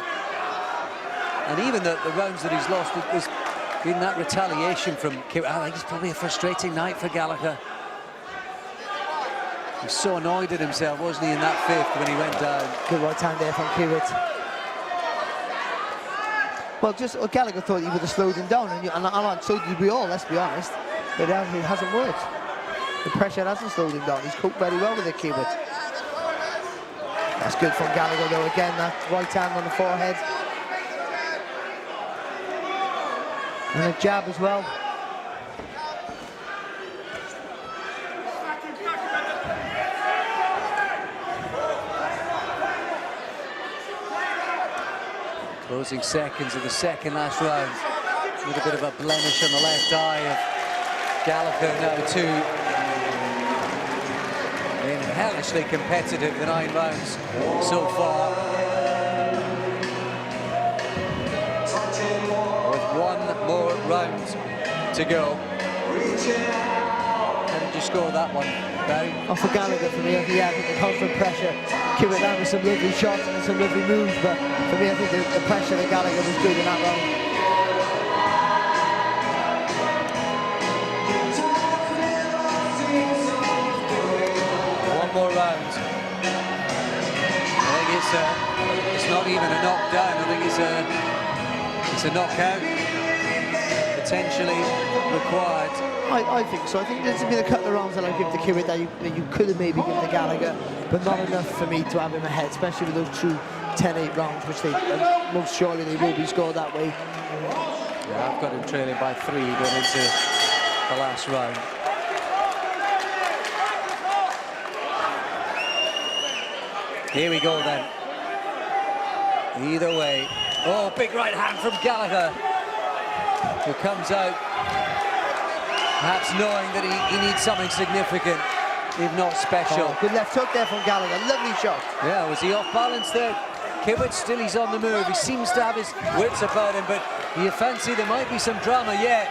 [SPEAKER 2] And even the rounds that he's lost, there's been that retaliation from Kiwitt. I think it's probably a frustrating night for Ghallagher. He was so annoyed at himself, wasn't he, in that fifth when he went down.
[SPEAKER 5] Good right hand there from Kiwitt. Well, just Ghallagher thought he would have slowed him down, and so did we all, let's be honest. But it hasn't worked. The pressure hasn't slowed him down. He's coped very well with it, Kiwitt. That's good from Ghallagher, though. Again, that right hand on the forehead. And a jab as well.
[SPEAKER 2] Closing seconds of the second last round. A little bit of a blemish on the left eye of Ghallagher now too. Been hellishly competitive the 9 rounds so far. With one more round to go. How did you score that one, Barry?
[SPEAKER 5] Oh, for Ghallagher, for me, I think the constant pressure. Kiwitt down with some lovely shots and some lovely moves, but for me, I think the pressure that Ghallagher was good in that round.
[SPEAKER 2] More rounds. I think it's not even a knockdown. I think it's a knockout potentially required.
[SPEAKER 5] I think so. I think there's been a couple of rounds that I give to Kiwitt that you could have maybe given to Ghallagher, but not enough for me to have him ahead, especially with those two 10-8 rounds, which most surely they will be scored that way.
[SPEAKER 2] Yeah, I've got him trailing by 3 going into the last round. Here we go then. Either way. Oh, big right hand from Ghallagher, who comes out perhaps knowing that he needs something significant, if not special.
[SPEAKER 5] Oh, good left hook there from Ghallagher. Lovely shot.
[SPEAKER 2] Yeah, was he off balance there? Kiwitt still, he's on the move. He seems to have his wits about him, but do you fancy there might be some drama yet?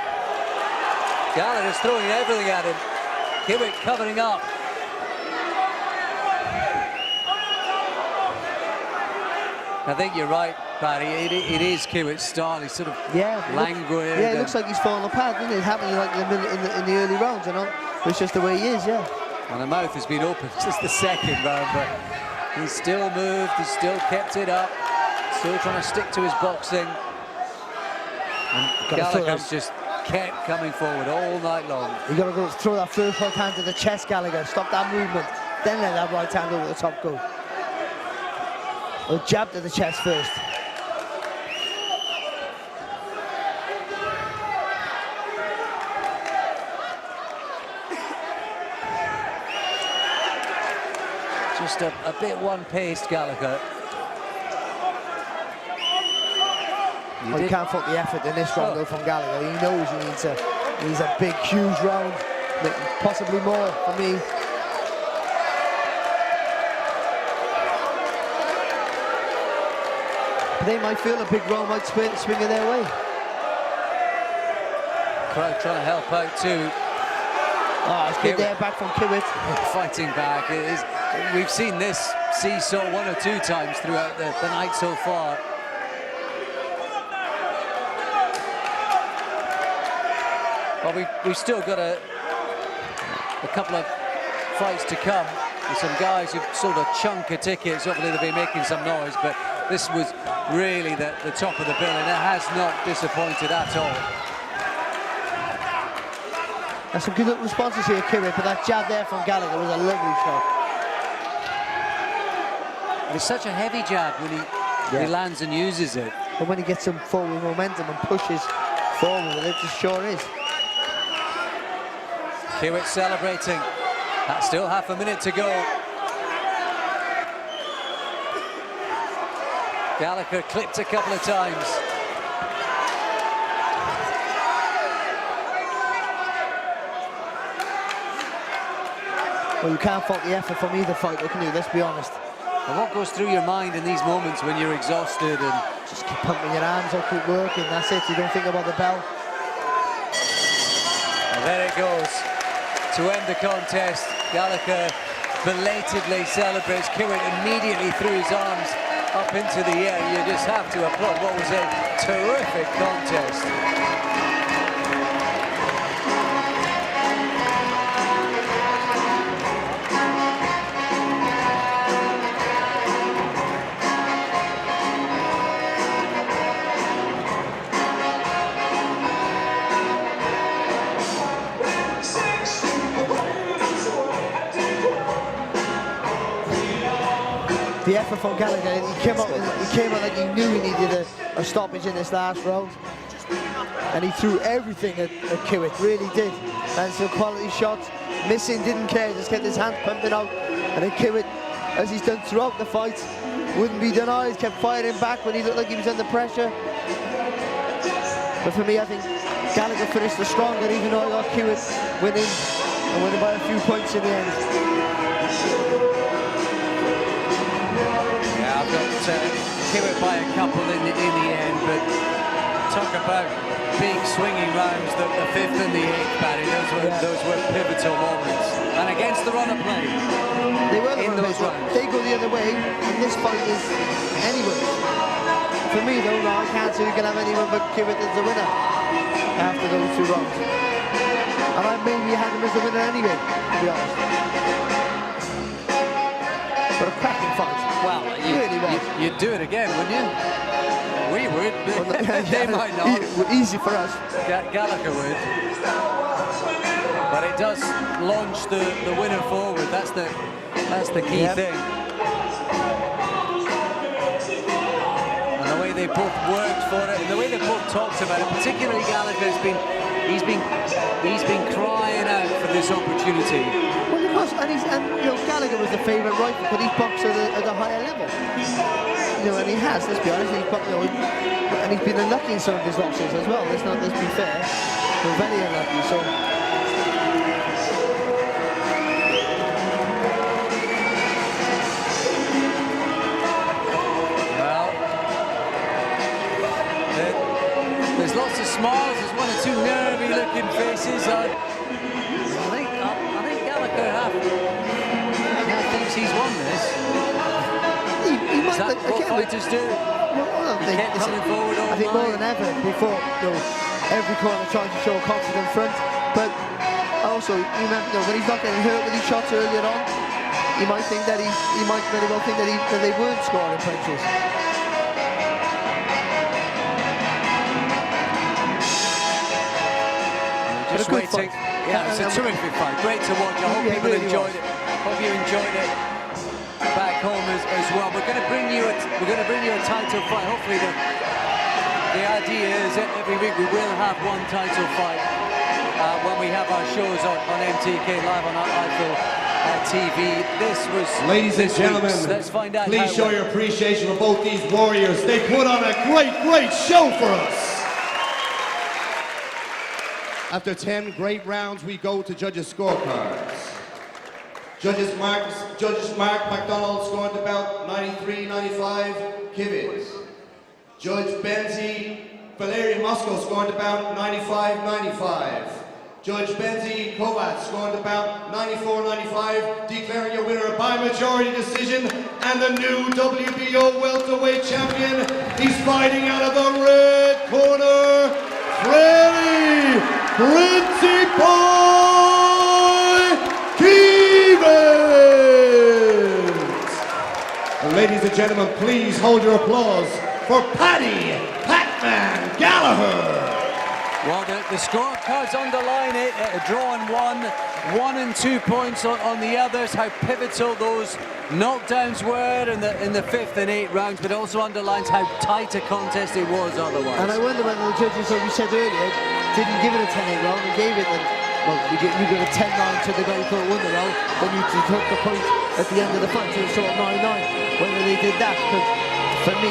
[SPEAKER 2] Gallagher's throwing everything at him. Kiwitt covering up. I think you're right, Paddy. It is Kiwitt's style. He's sort of languid.
[SPEAKER 5] Yeah, it looks like he's falling apart, doesn't it? It happened like in the early rounds, you know. It's just the way he is, yeah.
[SPEAKER 2] And the mouth has been open just the second round, but he's still moved. He's still kept it up. Still trying to stick to his boxing. And Gallagher's just kept coming forward all night long.
[SPEAKER 5] You got to go throw that first right hand to the chest, Ghallagher. Stop that movement. Then let that right hand over the top go. Or jab to the chest first.
[SPEAKER 2] Just a bit one-paced, Ghallagher.
[SPEAKER 5] You can't fault the effort in this round though from Ghallagher. He knows he needs a big, huge round, possibly more for me. But they might feel a big roll might swing it their way.
[SPEAKER 2] Crowd trying to help out too.
[SPEAKER 5] Oh, it's good there back from Kiwitt.
[SPEAKER 2] Fighting back. We've seen this seesaw 1 or 2 times throughout the night so far. Well, we've still got a couple of fights to come with some guys who've sold a chunk of tickets. Hopefully they'll be making some noise, but this was really the top of the bill, and it has not disappointed at all.
[SPEAKER 5] There's some good little responses here, Kiwitt, but that jab there from Ghallagher was a lovely shot.
[SPEAKER 2] It's such a heavy jab when he lands and uses it.
[SPEAKER 5] But when he gets some forward momentum and pushes forward, it just sure is.
[SPEAKER 2] Kiwitt celebrating. That's still half a minute to go. Ghallagher clipped a couple of times.
[SPEAKER 5] Well, you can't fault the effort from either fighter, can you? Let's be honest.
[SPEAKER 2] And what goes through your mind in these moments when you're exhausted and
[SPEAKER 5] just keep pumping your arms up, keep working, that's it. You don't think about the bell.
[SPEAKER 2] And there it goes. To end the contest, Ghallagher belatedly celebrates. Kiwitt immediately threw his arms up into the air. You just have to applaud what was a terrific contest.
[SPEAKER 5] The effort from Ghallagher, he came out like he knew he needed a stoppage in this last round. And he threw everything at Kiwitt, really did. And some quality shots, missing, didn't care, just kept his hands pumping out. And then Kiwitt, as he's done throughout the fight, wouldn't be denied, kept firing back when he looked like he was under pressure. But for me, I think Ghallagher finished the stronger, even though I got Kiwitt winning, and winning by a few points in the end.
[SPEAKER 2] Yeah, I've got Kiwitt by a couple in the end, but talk about big swinging rounds, the 5th and the 8th, Paddy, those were pivotal moments. And against the run of play,
[SPEAKER 5] they were
[SPEAKER 2] in those rounds.
[SPEAKER 5] They go the other way, and this fight is anyway. For me though, no, I can't see we can have anyone but Kiwitt as the winner after those 2 rounds. And I maybe had him as the winner anyway, to be honest. But a cracking fight.
[SPEAKER 2] Well, you'd do it again, wouldn't you? We would, but they might not.
[SPEAKER 5] Easy for us.
[SPEAKER 2] Ghallagher would. But it does launch the winner forward. That's the key thing. And the way they both worked for it, and the way they both talked about it, particularly Ghallagher he's been crying out for this opportunity.
[SPEAKER 5] Well, of course, and Ghallagher was the favourite rifle, but he's boxed at a higher level. And he has, let's be honest, and he's been unlucky in some of his losses as well. Let's be fair. We're very unlucky, so.
[SPEAKER 2] Well, there's lots of smiles, there's 1 or 2 nervy-looking faces. I think Ghallagher thinks he's won this. Is that what fighters do?
[SPEAKER 5] Well, I think
[SPEAKER 2] forward all
[SPEAKER 5] I think more
[SPEAKER 2] night.
[SPEAKER 5] than ever before, every corner trying to show a confident front. But also, you remember, when he's not getting hurt with these shots earlier on, he might think that he might very well think that they weren't scoring punches.
[SPEAKER 2] Just waiting. Yeah, it's a terrific fight. Great to watch. I hope people enjoyed it. Hope you enjoyed it back home as well. We're going to bring you a title fight. Hopefully, the idea is that every week we will have one title fight when we have our shows on MTK live on Eiffel TV. This was
[SPEAKER 3] ladies and gentlemen.
[SPEAKER 2] Let's find out.
[SPEAKER 3] Please show your appreciation for both these warriors. They put on a great show for us. After 10 great rounds, we go to judges' scorecards. Judges Mark McDonald scored the bout 93-95, Kiwitt. Judge Benzi Valerian Moscow scoring the bout 95-95. Judge Benzi Kovac scoring the bout 94-95, declaring your winner by majority decision, and the new WBO welterweight champion. He's fighting out of the red corner, Freddy Pretty Boy Kiwitt. And ladies and gentlemen, please hold your applause for Paddy Pat-Man Ghallager.
[SPEAKER 2] Well, the scorecards underline it, drawn 1 and 2 points on the others, how pivotal those knockdowns were in the 5th and 8th rounds, but it also underlines how tight a contest it was otherwise.
[SPEAKER 5] And I wonder whether the judges, like we said earlier, didn't give it a 10-8 round and gave it, well, you give a 10-9 to the guy who could win the round, then you took the point at the end of the fight, so it's sort of 9-9, whether they did that, because for me,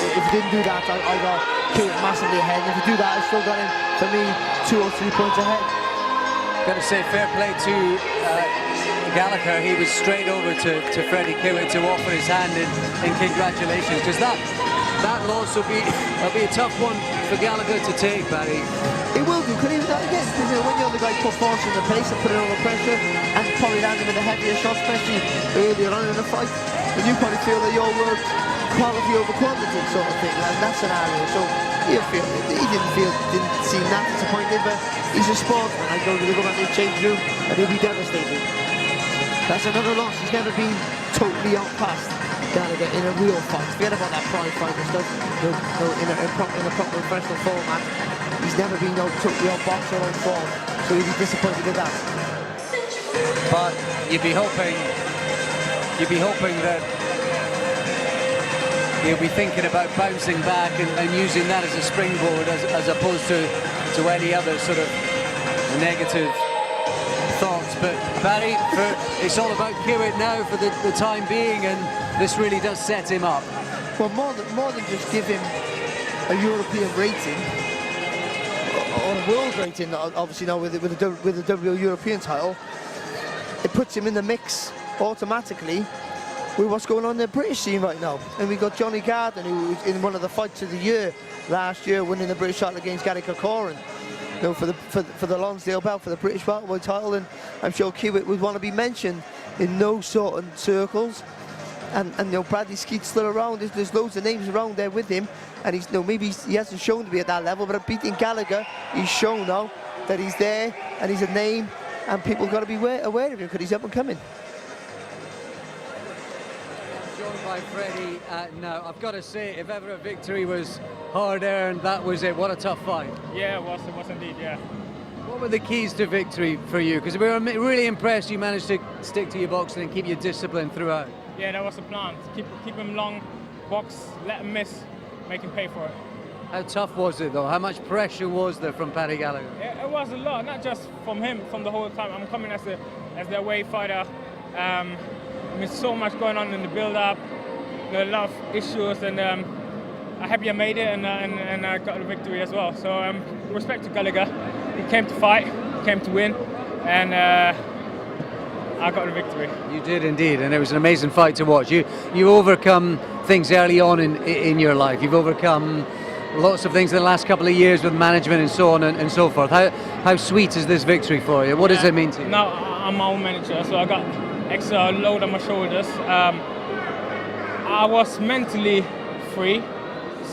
[SPEAKER 5] if you didn't do that, I got Kiwitt massively ahead, and if you do that, I still got him, for me, 2 or 3 points ahead.
[SPEAKER 2] Got to say, fair play to Ghallagher. He was straight over to Freddy Kiwitt to offer his hand in congratulations, because that loss will be a tough one for Ghallagher to take, Barry.
[SPEAKER 5] It will do, because he was that again, because when you're the guy put force in the pace and put it under pressure, and probably landing with a heavier shot, especially earlier on in the fight, and you probably feel that your work quality over quantity sort of thing, and that scenario. So he didn't seem that disappointed, but he's a sportsman. I go to the government change room and he'll be devastated. That's another loss. He's never been totally outclassed Ghallagher in a real fight. Forget about that pride fight and stuff. In a proper professional format, he's never been totally outboxed or on form. So he'd be disappointed with that.
[SPEAKER 2] But you'd be hoping that he'll be thinking about bouncing back and using that as a springboard as opposed to any other sort of negative thoughts. But Barry, it's all about Kiwitt now for the time being, and this really does set him up.
[SPEAKER 5] Well, more than just give him a European rating or a world rating, obviously now with the WBO European title, it puts him in the mix automatically with what's going on in the British scene right now. And we got Johnny Garden, who was in one of the fights of the year last year, winning the British title against Ghallagher, for the Lonsdale belt, for the British welterweight title. And I'm sure Kiwitt would want to be mentioned in those sort of circles. And Bradley Skeet's still around. There's loads of names around there with him, and he's maybe he hasn't shown to be at that level, but beating Ghallagher, he's shown now that he's there and he's a name, and people got to be aware of him because he's up and coming.
[SPEAKER 2] By Freddy, now I've got to say, if ever a victory was hard earned, that was it. What a tough fight.
[SPEAKER 6] Yeah, it was indeed, yeah.
[SPEAKER 2] What were the keys to victory for you? Because we were really impressed you managed to stick to your boxing and keep your discipline throughout.
[SPEAKER 6] Yeah, that was the plan. Keep him long, box, let him miss, make him pay for it.
[SPEAKER 2] How tough was it though? How much pressure was there from Paddy Ghallager?
[SPEAKER 6] It was a lot, not just from him, from the whole time. I'm coming as the away fighter. So much going on in the build-up, a lot of issues, and I'm happy I made it, and I got the victory as well. So respect to Ghallagher. He came to fight, came to win, and I got the victory.
[SPEAKER 2] You did indeed, and it was an amazing fight to watch. You overcome things early on in your life. You've overcome lots of things in the last couple of years with management and so on and so forth. How sweet is this victory for you? What does it mean to you?
[SPEAKER 6] Now I'm my own manager, so I got extra load on my shoulders. I was mentally free,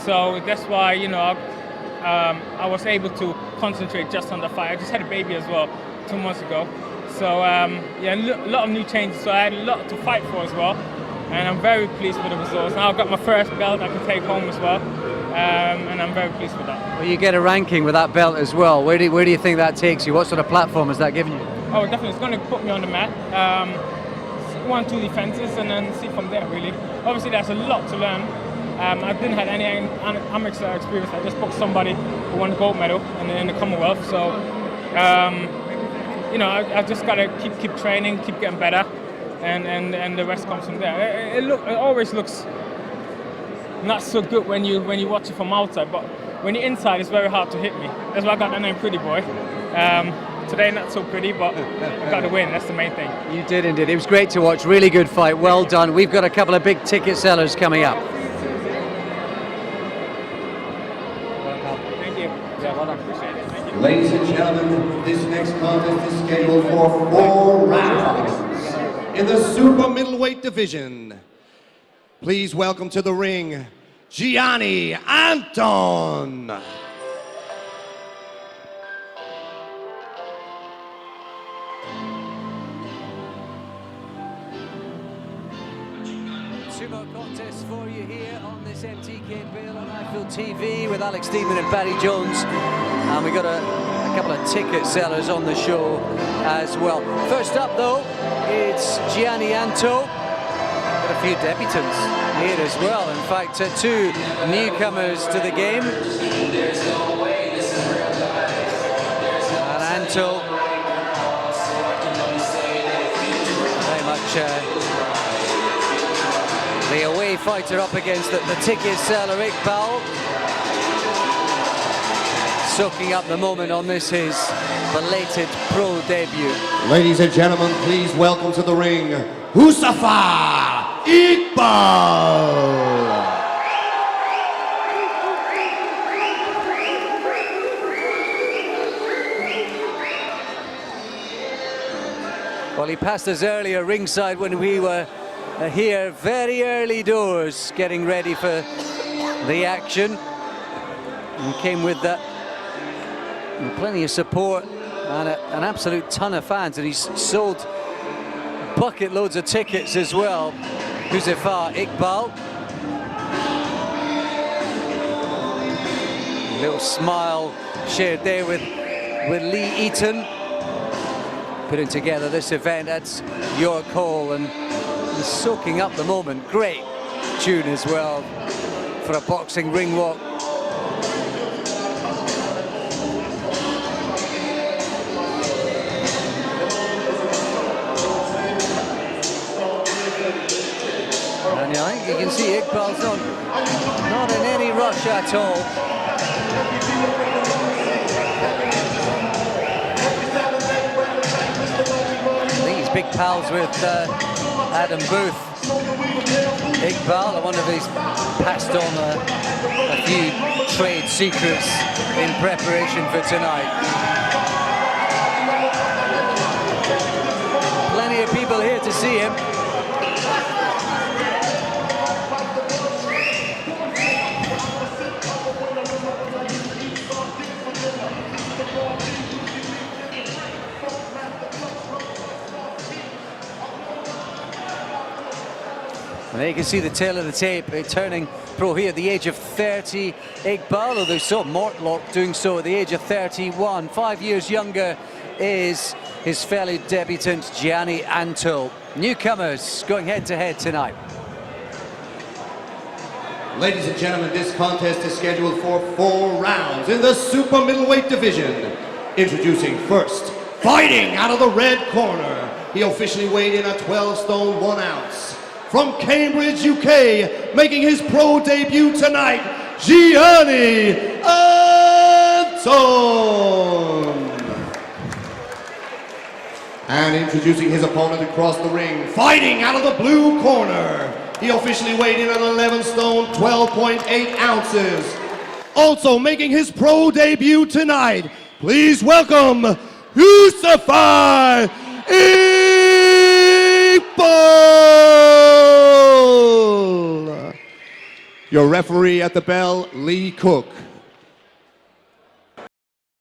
[SPEAKER 6] so that's why I was able to concentrate just on the fight. I just had a baby as well 2 months ago, so yeah, a lot of new changes. So I had a lot to fight for as well, and I'm very pleased with the results. Now I've got my first belt I can take home as well, and I'm very pleased with that.
[SPEAKER 2] Well, you get a ranking with that belt as well. Where do you think that takes you? What sort of platform has that given you?
[SPEAKER 6] Oh, definitely, it's going to put me on the mat. 1-2 defenses, and then see from there, really. Obviously, there's a lot to learn. I didn't have any amateur experience. I just boxed somebody who won the gold medal in the Commonwealth. So, I just got to keep training, keep getting better, and the rest comes from there. It always looks not so good when you watch it from outside, but when you're inside, it's very hard to hit me. That's why I got the name Pretty Boy. Today not so pretty, but got to win. That's the main thing.
[SPEAKER 2] You did indeed. It was great to watch. Really good fight. Well done. We've got a couple of big ticket sellers coming up.
[SPEAKER 3] Ladies and gentlemen, this next contest is scheduled for 4 rounds in the super middleweight division. Please welcome to the ring, Gianni Anton.
[SPEAKER 2] Two more contests for you here on this MTK bill on Nightfield TV with Alex Steedman and Barry Jones. And we got a couple of ticket sellers on the show as well. First up though, it's Gianni Anton. Got a few debutants here as well. In fact, 2 newcomers to the game. And Anton very much the away fighter up against the ticket seller Iqbal. Soaking up the moment on this, his belated pro debut.
[SPEAKER 3] Ladies and gentlemen, please welcome to the ring, Mustafa Iqbal.
[SPEAKER 2] Well, he passed us earlier ringside when we were here, very early doors, getting ready for the action. And came with plenty of support and an absolute ton of fans, and he's sold bucket loads of tickets as well. Mustafa Iqbal. A little smile shared there with Lee Eaton. Putting together this event, that's your call, and he's soaking up the moment. Great tune as well for a boxing ring walk. And I think you can see Iqbal's not in any rush at all. Big pals with Adam Booth. Iqbal, I wonder if he's passed on a few trade secrets in preparation for tonight. Plenty of people here to see him. And there you can see the tail of the tape, turning pro here at the age of 30. Iqbal, although saw Mortlock doing so at the age of 31. 5 years younger is his fellow debutant Gianni Anton. Newcomers going head-to-head tonight.
[SPEAKER 3] Ladies and gentlemen, this contest is scheduled for 4 rounds in the super middleweight division. Introducing first, fighting out of the red corner. He officially weighed in at 12 stone 1 ounce. From Cambridge, UK, making his pro debut tonight, Gianni Anton. And introducing his opponent across the ring, fighting out of the blue corner. He officially weighed in at 11 stone, 12.8 ounces. Also making his pro debut tonight, please welcome Mustafa Iqbal. Your referee at the bell, Lee Cook.